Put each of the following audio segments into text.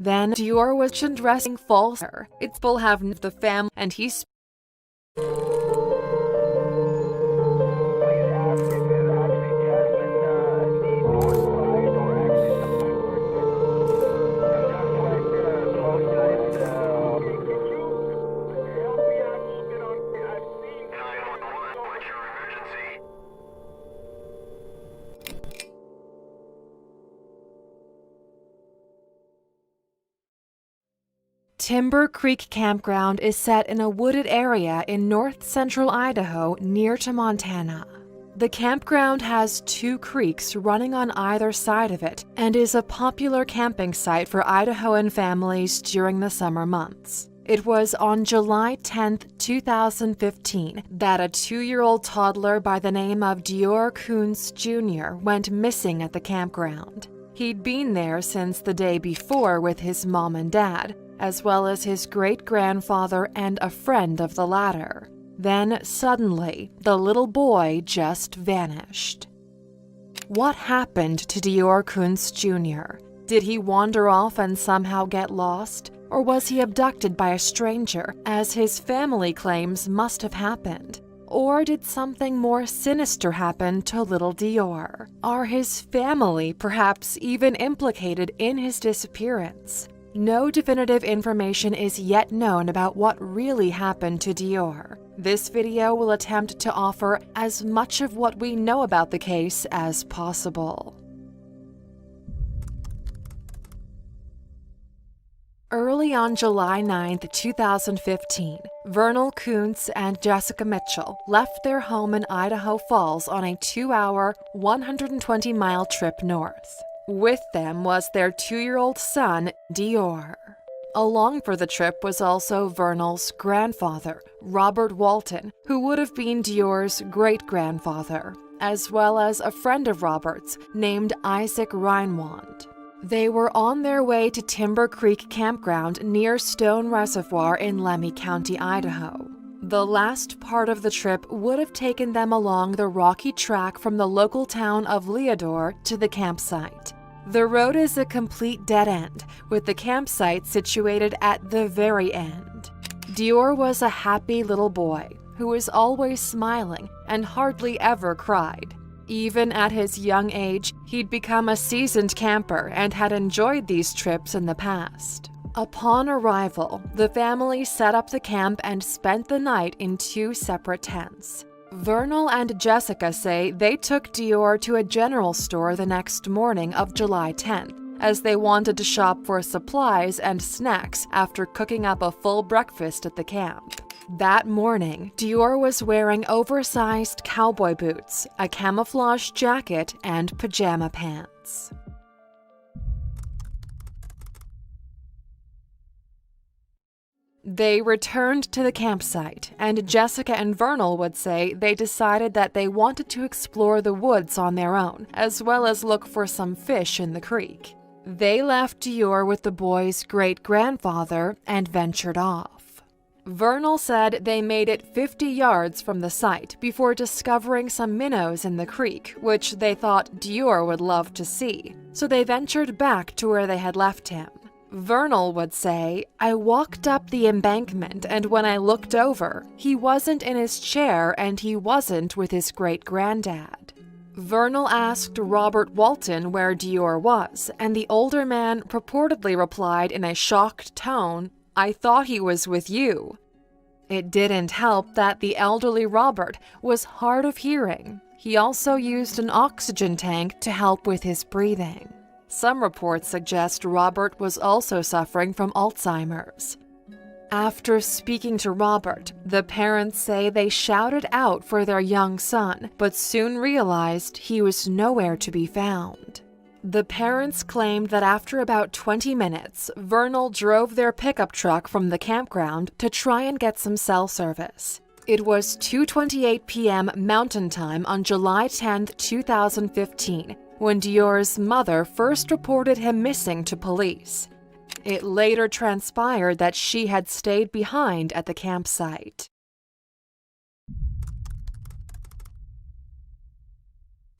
Then DeOrr was dressing false. It's will have the family and he's Timber Creek Campground is set in a wooded area in north-central Idaho near to Montana. The campground has 2 creeks running on either side of it and is a popular camping site for Idahoan families during the summer months. It was on July 10, 2015, that a 2-year-old toddler by the name of DeOrr Kunz Jr. went missing at the campground. He'd been there since the day before with his mom and dad, as well as his great-grandfather and a friend of the latter. Then, suddenly, the little boy just vanished. What happened to DeOrr Kunz Jr.? Did he wander off and somehow get lost? Or was he abducted by a stranger, as his family claims must have happened? Or did something more sinister happen to little DeOrr? Are his family perhaps even implicated in his disappearance? No definitive information is yet known about what really happened to DeOrr. This video will attempt to offer as much of what we know about the case as possible. Early on July 9, 2015, Vernal Kunz and Jessica Mitchell left their home in Idaho Falls on a 2-hour, 120-mile trip north. With them was their 2-year-old son, DeOrr. Along for the trip was also Vernal's grandfather, Robert Walton, who would have been DeOrr's great-grandfather, as well as a friend of Robert's named Isaac Reinwand. They were on their way to Timber Creek Campground near Stone Reservoir in Lemhi County, Idaho. The last part of the trip would have taken them along the rocky track from the local town of Leodore to the campsite. The road is a complete dead end, with the campsite situated at the very end. DeOrr was a happy little boy who was always smiling and hardly ever cried. Even at his young age, he'd become a seasoned camper and had enjoyed these trips in the past. Upon arrival, the family set up the camp and spent the night in 2 separate tents. Vernal and Jessica say they took DeOrr to a general store the next morning of July 10th, as they wanted to shop for supplies and snacks after cooking up a full breakfast at the camp. That morning, DeOrr was wearing oversized cowboy boots, a camouflage jacket, and pajama pants. They returned to the campsite, and Jessica and Vernal would say they decided that they wanted to explore the woods on their own, as well as look for some fish in the creek. They left DeOrr with the boy's great-grandfather and ventured off. Vernal said they made it 50 yards from the site before discovering some minnows in the creek, which they thought DeOrr would love to see, so they ventured back to where they had left him. Vernal would say, "I walked up the embankment, and when I looked over, he wasn't in his chair and he wasn't with his great-granddad." Vernal asked Robert Walton where DeOrr was, and the older man purportedly replied in a shocked tone, "I thought he was with you." It didn't help that the elderly Robert was hard of hearing. He also used an oxygen tank to help with his breathing. Some reports suggest Robert was also suffering from Alzheimer's. After speaking to Robert, the parents say they shouted out for their young son, but soon realized he was nowhere to be found. The parents claimed that after about 20 minutes, Vernal drove their pickup truck from the campground to try and get some cell service. It was 2:28 p.m. Mountain Time on July 10, 2015, when DeOrr's mother first reported him missing to police. It later transpired that she had stayed behind at the campsite.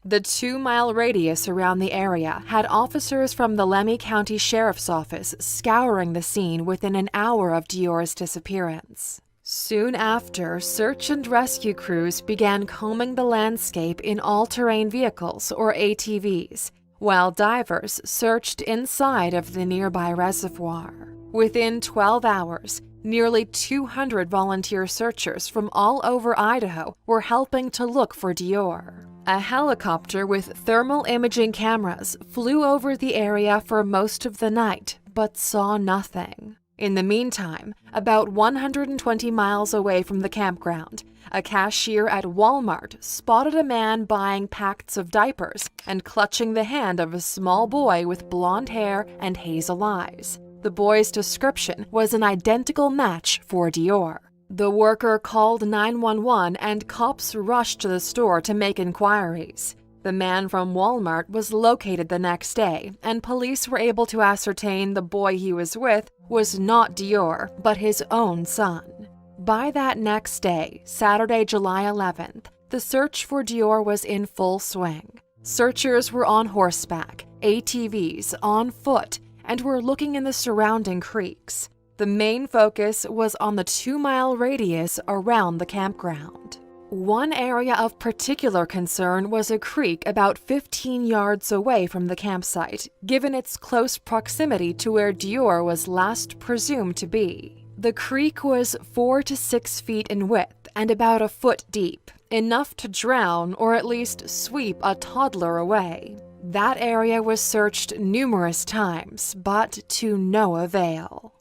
The 2-mile radius around the area had officers from the Lemhi County Sheriff's Office scouring the scene within an hour of DeOrr's disappearance. Soon after, search and rescue crews began combing the landscape in all-terrain vehicles, or ATVs, while divers searched inside of the nearby reservoir. Within 12 hours, nearly 200 volunteer searchers from all over Idaho were helping to look for DeOrr. A helicopter with thermal imaging cameras flew over the area for most of the night, but saw nothing. In the meantime, about 120 miles away from the campground, a cashier at Walmart spotted a man buying packs of diapers and clutching the hand of a small boy with blonde hair and hazel eyes. The boy's description was an identical match for DeOrr. The worker called 911 and cops rushed to the store to make inquiries. The man from Walmart was located the next day, and police were able to ascertain the boy he was with was not DeOrr, but his own son. By that next day, Saturday, July 11th, the search for DeOrr was in full swing. Searchers were on horseback, ATVs, on foot, and were looking in the surrounding creeks. The main focus was on the 2-mile radius around the campground. One area of particular concern was a creek about 15 yards away from the campsite, given its close proximity to where DeOrr was last presumed to be. The creek was 4 to 6 feet in width and about a foot deep, enough to drown or at least sweep a toddler away. That area was searched numerous times, but to no avail.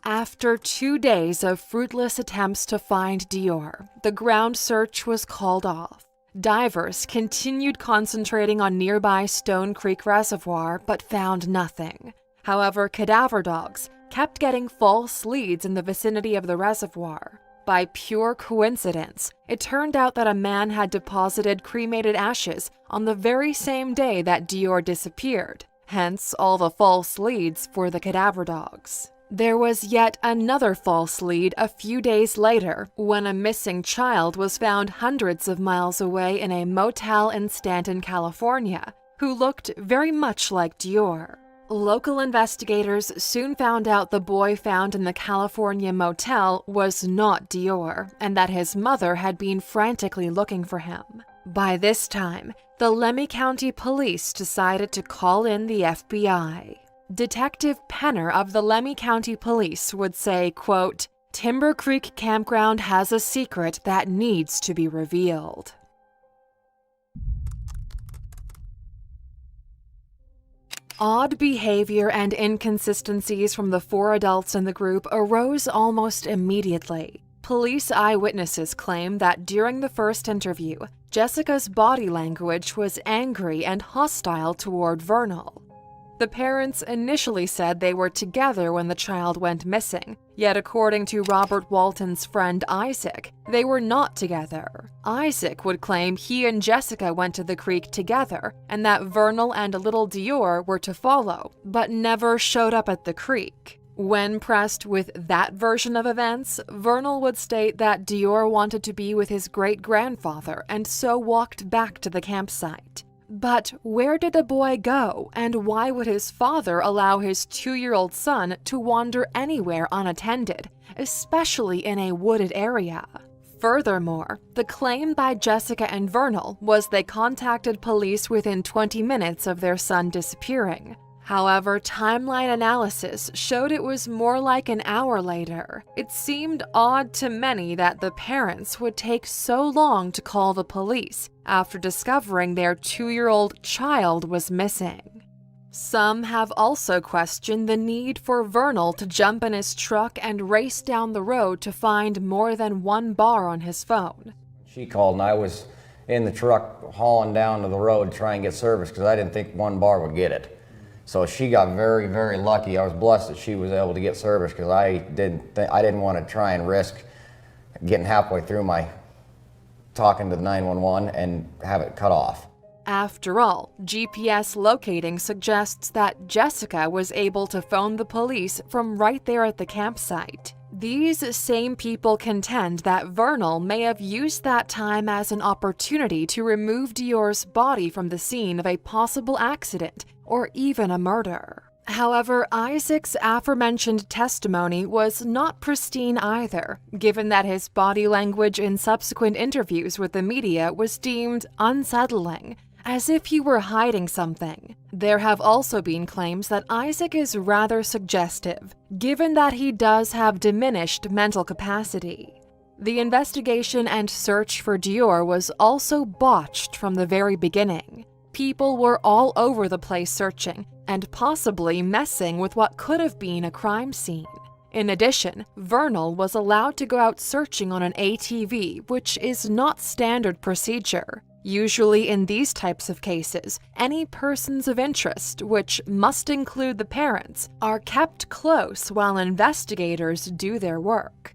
After 2 days of fruitless attempts to find DeOrr, the ground search was called off. Divers continued concentrating on nearby Stone Creek Reservoir but found nothing. However, cadaver dogs kept getting false leads in the vicinity of the reservoir. By pure coincidence, it turned out that a man had deposited cremated ashes on the very same day that DeOrr disappeared, hence all the false leads for the cadaver dogs. There was yet another false lead a few days later when a missing child was found hundreds of miles away in a motel in Stanton, California, who looked very much like DeOrr. Local investigators soon found out the boy found in the California motel was not DeOrr, and that his mother had been frantically looking for him. By this time, the Lemhi County Police decided to call in the FBI. Detective Penner of the Lemhi County Police would say, quote, "Timber Creek Campground has a secret that needs to be revealed." Odd behavior and inconsistencies from the 4 adults in the group arose almost immediately. Police eyewitnesses claim that during the first interview, Jessica's body language was angry and hostile toward Vernal. The parents initially said they were together when the child went missing, yet according to Robert Walton's friend Isaac, they were not together. Isaac would claim he and Jessica went to the creek together and that Vernal and little DeOrr were to follow, but never showed up at the creek. When pressed with that version of events, Vernal would state that DeOrr wanted to be with his great-grandfather and so walked back to the campsite. But where did the boy go, and why would his father allow his 2-year-old son to wander anywhere unattended, especially in a wooded area? Furthermore, the claim by Jessica and Vernal was they contacted police within 20 minutes of their son disappearing. However, timeline analysis showed it was more like an hour later. It seemed odd to many that the parents would take so long to call the police after discovering their 2-year-old child was missing. Some have also questioned the need for Vernal to jump in his truck and race down the road to find more than one bar on his phone. She called and I was in the truck hauling down to the road to try and get service because I didn't think one bar would get it. So she got very, very lucky. I was blessed that she was able to get service because I didn't want to try and risk getting halfway through my talking to the 911 and have it cut off. After all, GPS locating suggests that Jessica was able to phone the police from right there at the campsite. These same people contend that Vernal may have used that time as an opportunity to remove DeOrr's body from the scene of a possible accident or even a murder. However, Isaac's aforementioned testimony was not pristine either, given that his body language in subsequent interviews with the media was deemed unsettling, as if he were hiding something. There have also been claims that Isaac is rather suggestive, given that he does have diminished mental capacity. The investigation and search for DeOrr was also botched from the very beginning. People were all over the place searching, and possibly messing with what could have been a crime scene. In addition, Vernal was allowed to go out searching on an ATV, which is not standard procedure. Usually in these types of cases, any persons of interest, which must include the parents, are kept close while investigators do their work.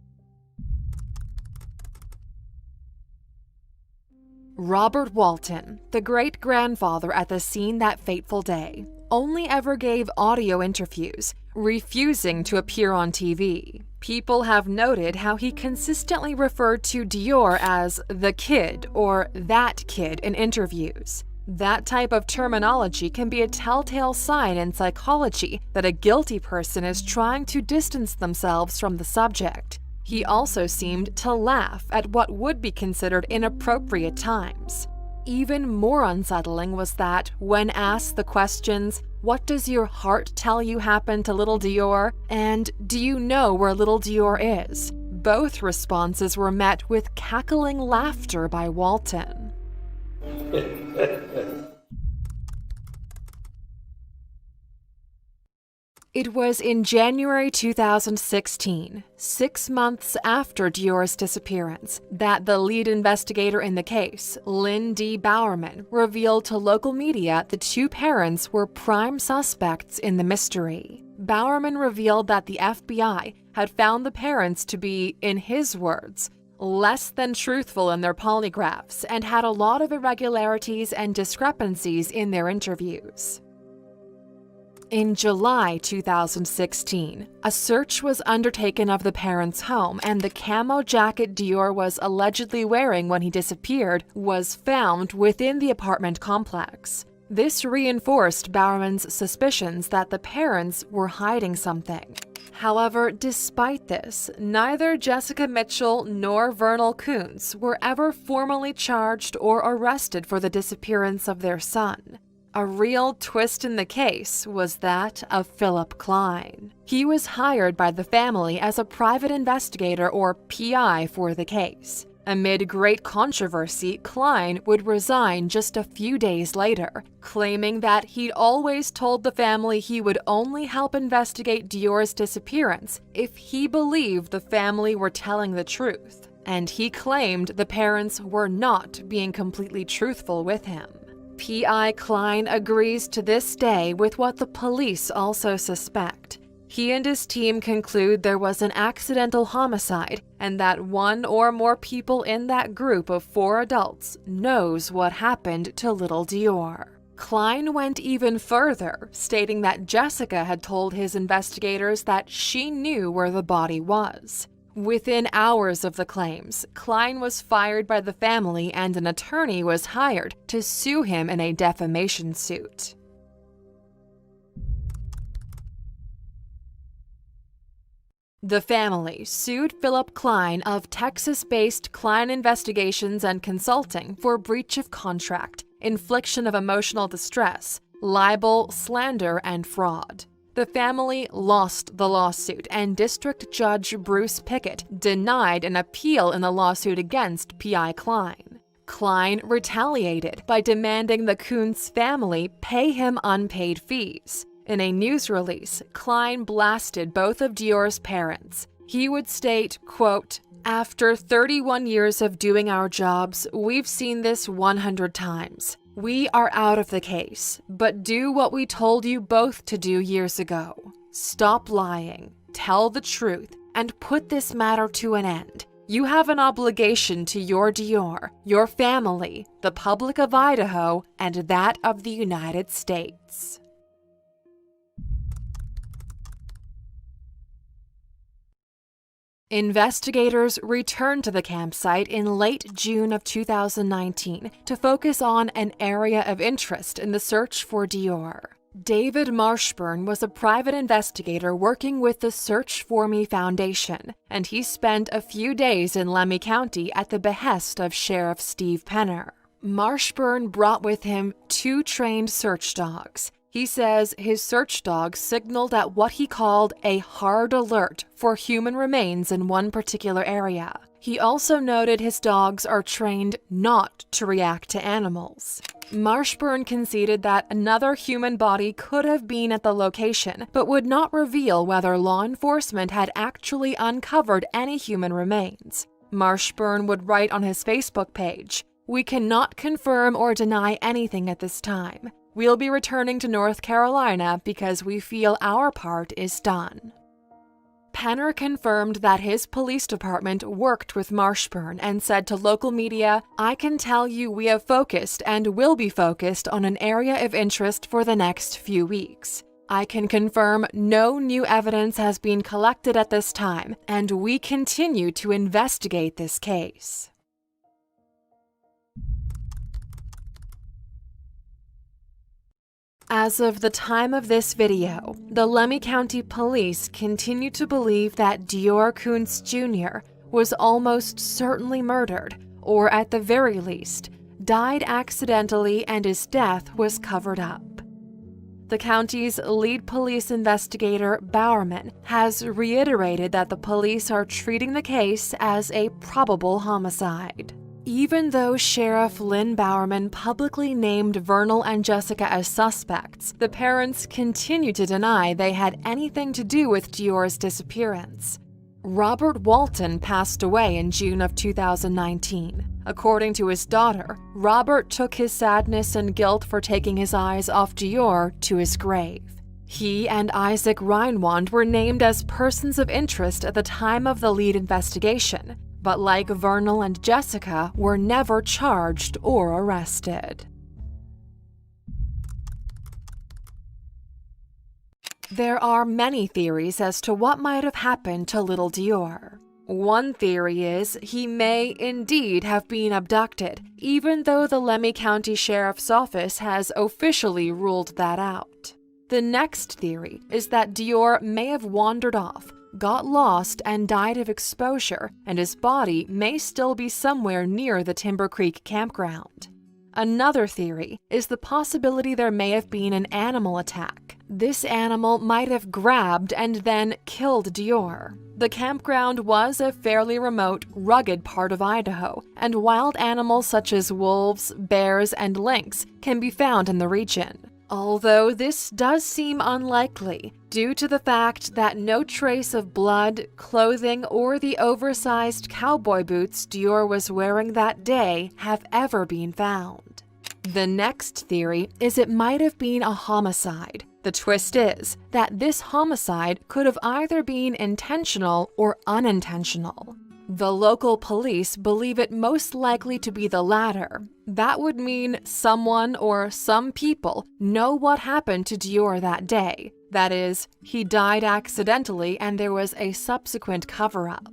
Robert Walton, the great-grandfather at the scene that fateful day, only ever gave audio interviews, refusing to appear on TV. People have noted how he consistently referred to DeOrr as the kid or that kid in interviews. That type of terminology can be a telltale sign in psychology that a guilty person is trying to distance themselves from the subject. He also seemed to laugh at what would be considered inappropriate times. Even more unsettling was that, when asked the questions, "What does your heart tell you happened to little DeOrr?" and "Do you know where little DeOrr is?" both responses were met with cackling laughter by Walton. It was in January 2016, 6 months after DeOrr's disappearance, that the lead investigator in the case, Lynn D. Bowerman, revealed to local media the two parents were prime suspects in the mystery. Bowerman revealed that the FBI had found the parents to be, in his words, less than truthful in their polygraphs and had a lot of irregularities and discrepancies in their interviews. In July 2016, a search was undertaken of the parents' home, and the camo jacket DeOrr was allegedly wearing when he disappeared was found within the apartment complex. This reinforced Bowerman's suspicions that the parents were hiding something. However, despite this, neither Jessica Mitchell nor Vernal Kunz were ever formally charged or arrested for the disappearance of their son. A real twist in the case was that of Philip Klein. He was hired by the family as a private investigator or PI for the case. Amid great controversy, Klein would resign just a few days later, claiming that he'd always told the family he would only help investigate DeOrr's disappearance if he believed the family were telling the truth. And he claimed the parents were not being completely truthful with him. PI Klein agrees to this day with what the police also suspect. He and his team conclude there was an accidental homicide and that one or more people in that group of 4 adults knows what happened to little DeOrr. Klein went even further, stating that Jessica had told his investigators that she knew where the body was. Within hours of the claims, Klein was fired by the family and an attorney was hired to sue him in a defamation suit. The family sued Philip Klein of Texas-based Klein Investigations and Consulting for breach of contract, infliction of emotional distress, libel, slander, and fraud. The family lost the lawsuit, and District Judge Bruce Pickett denied an appeal in the lawsuit against PI Klein. Klein retaliated by demanding the Kunz family pay him unpaid fees. In a news release, Klein blasted both of DeOrr's parents. He would state, quote, "After 31 years of doing our jobs, we've seen this 100 times. We are out of the case, but do what we told you both to do years ago. Stop lying, tell the truth, and put this matter to an end. You have an obligation to your DeOrr, your family, the public of Idaho, and that of the United States." Investigators returned to the campsite in late June of 2019 to focus on an area of interest in the search for DeOrr. David Marshburn was a private investigator working with the Search For Me Foundation, and he spent a few days in Lemhi County at the behest of Sheriff Steve Penner. Marshburn brought with him 2 trained search dogs. He says his search dogs signaled at what he called a hard alert for human remains in one particular area. He also noted his dogs are trained not to react to animals. Marshburn conceded that another human body could have been at the location, but would not reveal whether law enforcement had actually uncovered any human remains. Marshburn would write on his Facebook page, "We cannot confirm or deny anything at this time. We'll be returning to North Carolina because we feel our part is done." Penner confirmed that his police department worked with Marshburn and said to local media, "I can tell you we have focused and will be focused on an area of interest for the next few weeks. I can confirm no new evidence has been collected at this time, and we continue to investigate this case." As of the time of this video, the Lemhi County Police continue to believe that DeOrr Kunz Jr. was almost certainly murdered, or at the very least, died accidentally and his death was covered up. The county's lead police investigator, Bowerman, has reiterated that the police are treating the case as a probable homicide. Even though Sheriff Lynn Bowerman publicly named Vernal and Jessica as suspects, the parents continue to deny they had anything to do with DeOrr's disappearance. Robert Walton passed away in June of 2019. According to his daughter, Robert took his sadness and guilt for taking his eyes off DeOrr to his grave. He and Isaac Reinwand were named as persons of interest at the time of the lead investigation, but like Vernal and Jessica, were never charged or arrested. There are many theories as to what might have happened to little DeOrr. One theory is he may indeed have been abducted, even though the Lemhi County Sheriff's Office has officially ruled that out. The next theory is that DeOrr may have wandered off, got lost, and died of exposure, and his body may still be somewhere near the Timber Creek campground. Another theory is the possibility there may have been an animal attack. This animal might have grabbed and then killed DeOrr. The campground was a fairly remote, rugged part of Idaho, and wild animals such as wolves, bears, and lynx can be found in the region. Although this does seem unlikely, due to the fact that no trace of blood, clothing, or the oversized cowboy boots DeOrr was wearing that day have ever been found. The next theory is it might have been a homicide. The twist is that this homicide could have either been intentional or unintentional. The local police believe it most likely to be the latter. That would mean someone or some people know what happened to DeOrr that day. That is, he died accidentally and there was a subsequent cover-up.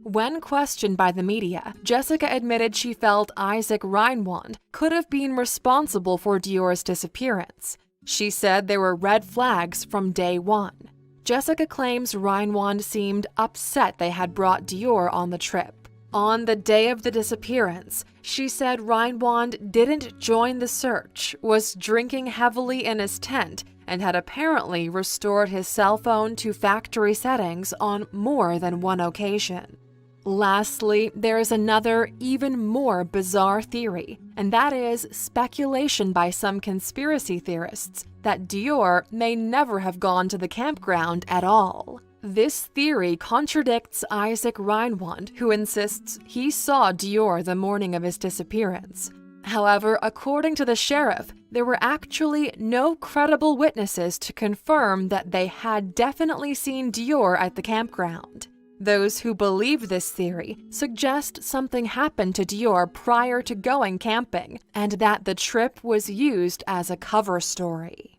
When questioned by the media, Jessica admitted she felt Isaac Reinwand could have been responsible for DeOrr's disappearance. She said there were red flags from day one. Jessica claims Reinwand seemed upset they had brought DeOrr on the trip. On the day of the disappearance, she said Reinwand didn't join the search, was drinking heavily in his tent, and had apparently restored his cell phone to factory settings on more than one occasion. Lastly, there is another, even more bizarre theory, and that is speculation by some conspiracy theorists that DeOrr may never have gone to the campground at all. This theory contradicts Isaac Reinwand, who insists he saw DeOrr the morning of his disappearance. However, according to the sheriff, there were actually no credible witnesses to confirm that they had definitely seen DeOrr at the campground. Those who believe this theory suggest something happened to DeOrr prior to going camping, and that the trip was used as a cover story.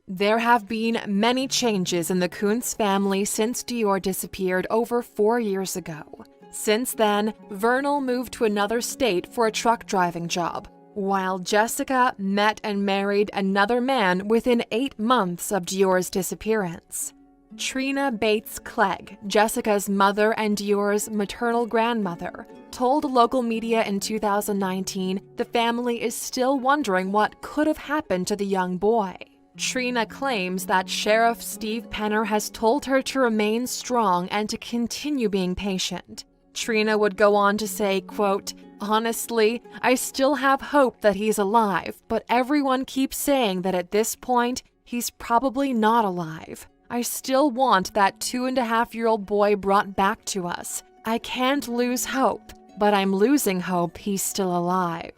There have been many changes in the Kunz family since DeOrr disappeared over 4 years ago. Since then, Vernal moved to another state for a truck driving job, while Jessica met and married another man within 8 months of DeOrr's disappearance. Trina Bates Clegg, Jessica's mother and DeOrr's maternal grandmother, told local media in 2019 the family is still wondering what could have happened to the young boy. Trina claims that Sheriff Steve Penner has told her to remain strong and to continue being patient. Trina would go on to say, quote, "Honestly, I still have hope that he's alive, but everyone keeps saying that at this point, he's probably not alive. I still want that 2.5-year-old boy brought back to us. I can't lose hope, but I'm losing hope he's still alive."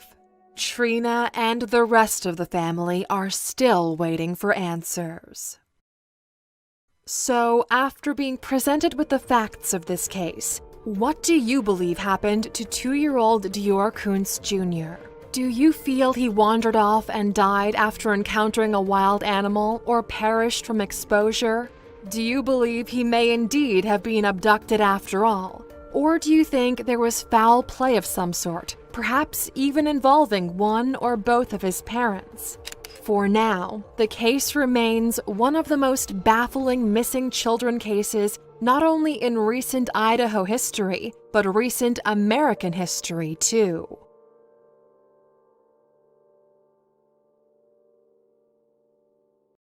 Trina and the rest of the family are still waiting for answers. So, after being presented with the facts of this case, what do you believe happened to 2-year-old DeOrr Kunz Jr.? Do you feel he wandered off and died after encountering a wild animal or perished from exposure? Do you believe he may indeed have been abducted after all? Or do you think there was foul play of some sort, perhaps even involving one or both of his parents? For now, the case remains one of the most baffling missing children cases not only in recent Idaho history, but recent American history too.